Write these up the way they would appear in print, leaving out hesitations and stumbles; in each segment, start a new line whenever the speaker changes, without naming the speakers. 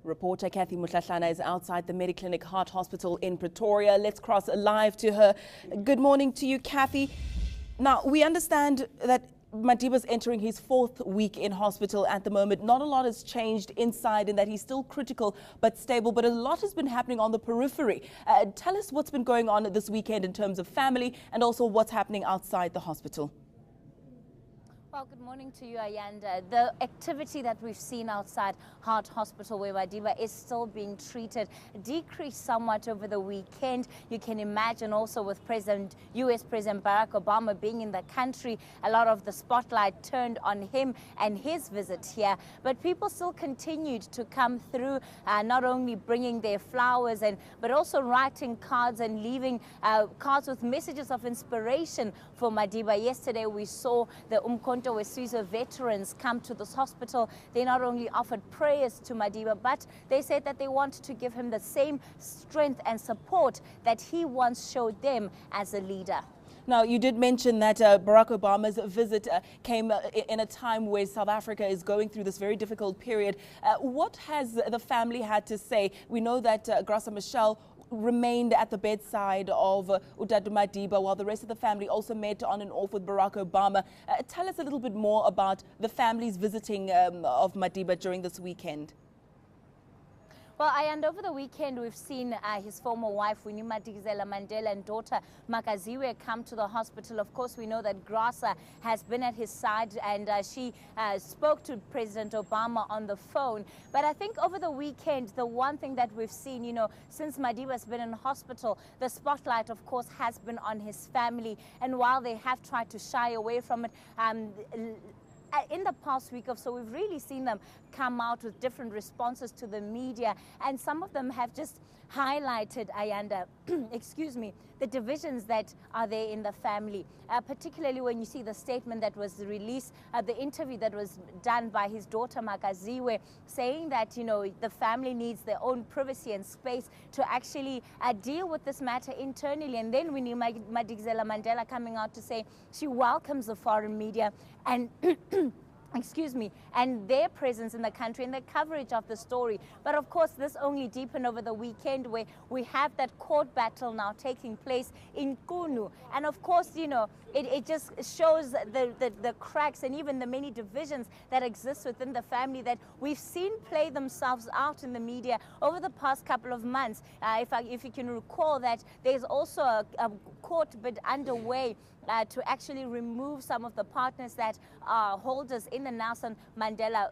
Reporter Cathy is outside the Mediclinic Heart Hospital in Pretoria. Let's cross live to her. Good morning to you, Cathy. Now, we understand that Madiba's entering his 4th week in hospital at the moment. Not a lot has changed inside in that he's still critical but stable, but a lot has been happening on the periphery. Tell us what's been going on this weekend in terms of family and also what's happening outside the hospital.
Well, good morning to you, Ayanda. The activity that we've seen outside Heart Hospital where Madiba is still being treated decreased somewhat over the weekend. You can imagine also with US President Barack Obama being in the country, a lot of the spotlight turned on him and his visit here. But people still continued to come through, not only bringing their flowers but also writing cards and leaving cards with messages of inspiration for Madiba. Yesterday we saw the Wesizwe veterans come to this hospital. They not only offered prayers to Madiba, but they said that they wanted to give him the same strength and support that he once showed them as a leader.
Now, you did mention that Barack Obama's visit came in a time where South Africa is going through this very difficult period. What has the family had to say? We know that Graça Machel remained at the bedside of Utatu Madiba, while the rest of the family also met on and off with Barack Obama. Tell us a little bit more about the family's visiting of Madiba during this weekend.
Well, and over the weekend, we've seen his former wife, Madiba Mandela, and daughter Makaziwe come to the hospital. Of course, we know that Graça has been at his side, and she spoke to President Obama on the phone. But I think over the weekend, the one thing that we've seen, since Madiba's been in hospital, the spotlight, of course, has been on his family. And while they have tried to shy away from it, in the past week or so, we've really seen them come out with different responses to the media, and some of them have just highlighted, Ayanda, excuse me, the divisions that are there in the family, particularly when you see the statement that was released, the interview that was done by his daughter Makaziwe, saying that, the family needs their own privacy and space to actually deal with this matter internally. And then we knew Madiba Mandela coming out to say she welcomes the foreign media and excuse me, and their presence in the country and the coverage of the story. But of course, this only deepened over the weekend, where we have that court battle now taking place in Kunu. And of course, it just shows the cracks and even the many divisions that exist within the family that we've seen play themselves out in the media over the past couple of months. If you can recall that there's also a court bid underway to actually remove some of the partners that are holders in the Nelson Mandela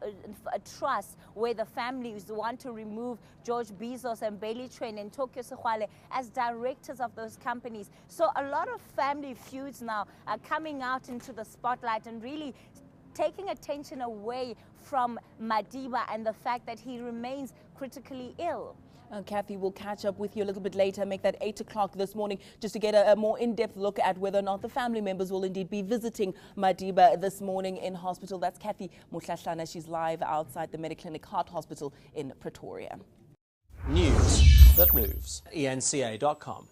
Trust, where the families want to remove George Bezos and Bailey Train and Tokyo Sexwale as directors of those companies. So a lot of family feuds now are coming out into the spotlight and really taking attention away from Madiba and the fact that he remains critically ill.
Cathy, we'll catch up with you a little bit later, make that 8 o'clock this morning, just to get a more in-depth look at whether or not the family members will indeed be visiting Madiba this morning in hospital. That's Cathy. She's live outside the Mediclinic Heart Hospital in Pretoria.
News that moves. eNCA.com.